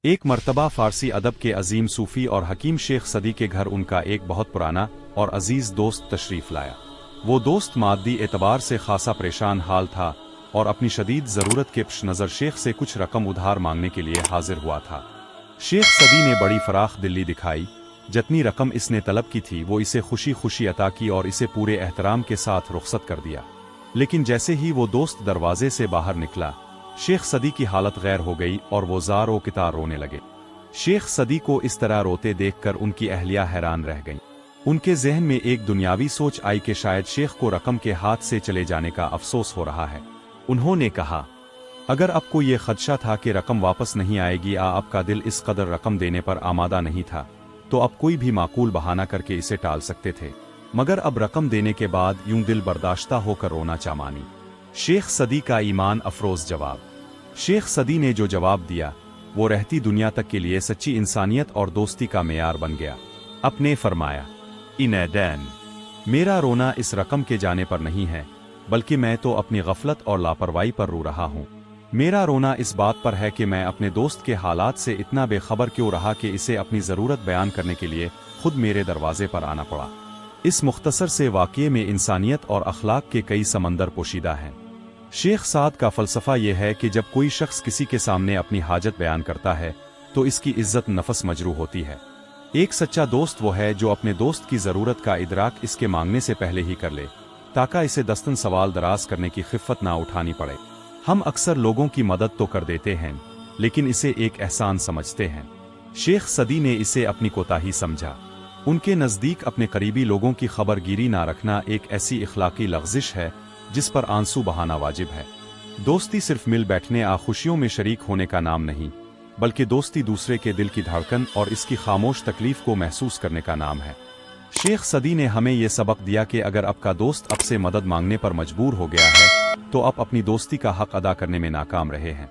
ایک مرتبہ فارسی ادب کے عظیم صوفی اور حکیم شیخ سدی کے گھر ان کا ایک بہت پرانا اور عزیز دوست تشریف لایا۔ وہ دوست مادی اعتبار سے خاصا پریشان حال تھا اور اپنی شدید ضرورت کے پیش نظر شیخ سے کچھ رقم ادھار مانگنے کے لیے حاضر ہوا تھا۔ شیخ سدی نے بڑی فراخ دلی دکھائی، جتنی رقم اس نے طلب کی تھی وہ اسے خوشی خوشی عطا کی اور اسے پورے احترام کے ساتھ رخصت کر دیا۔ لیکن جیسے ہی وہ دوست دروازے سے باہر نکلا، شیخ سدی کی حالت غیر ہو گئی اور وہ زار و کتار رونے لگے۔ شیخ سدی کو اس طرح روتے دیکھ کر ان کی اہلیہ حیران رہ گئیں۔ ان کے ذہن میں ایک دنیاوی سوچ آئی کہ شاید شیخ کو رقم کے ہاتھ سے چلے جانے کا افسوس ہو رہا ہے۔ انہوں نے کہا، اگر آپ کو یہ خدشہ تھا کہ رقم واپس نہیں آئے گی یا آپ کا دل اس قدر رقم دینے پر آمادہ نہیں تھا، تو اب کوئی بھی معقول بہانہ کر کے اسے ٹال سکتے تھے، مگر اب رقم دینے کے بعد یوں دل برداشتہ ہو کر رونا چامانی۔ شیخ سدی کا ایمان افروز جواب۔ شیخ سدی نے جو جواب دیا وہ رہتی دنیا تک کے لیے سچی انسانیت اور دوستی کا معیار بن گیا۔ آپ نے فرمایا، دین میرا رونا اس رقم کے جانے پر نہیں ہے، بلکہ میں تو اپنی غفلت اور لاپرواہی پر رو رہا ہوں۔ میرا رونا اس بات پر ہے کہ میں اپنے دوست کے حالات سے اتنا بے خبر کیوں رہا کہ اسے اپنی ضرورت بیان کرنے کے لیے خود میرے دروازے پر آنا پڑا۔ اس مختصر سے واقعے میں انسانیت اور اخلاق کے کئی سمندر پوشیدہ ہیں۔ شیخ سعد کا فلسفہ یہ ہے کہ جب کوئی شخص کسی کے سامنے اپنی حاجت بیان کرتا ہے تو اس کی عزت نفس مجروح ہوتی ہے۔ ایک سچا دوست وہ ہے جو اپنے دوست کی ضرورت کا ادراک اس کے مانگنے سے پہلے ہی کر لے، تاکہ اسے دستن سوال دراز کرنے کی خفت نہ اٹھانی پڑے۔ ہم اکثر لوگوں کی مدد تو کر دیتے ہیں لیکن اسے ایک احسان سمجھتے ہیں۔ شیخ سدی نے اسے اپنی کوتاہی سمجھا۔ ان کے نزدیک اپنے قریبی لوگوں کی خبر گیری نہ رکھنا ایک ایسی اخلاقی لغزش ہے جس پر آنسو بہانا واجب ہے۔ دوستی صرف مل بیٹھنے یا خوشیوں میں شریک ہونے کا نام نہیں، بلکہ دوستی دوسرے کے دل کی دھڑکن اور اس کی خاموش تکلیف کو محسوس کرنے کا نام ہے۔ شیخ سدی نے ہمیں یہ سبق دیا کہ اگر آپ کا دوست آپ سے مدد مانگنے پر مجبور ہو گیا ہے تو آپ اپنی دوستی کا حق ادا کرنے میں ناکام رہے ہیں۔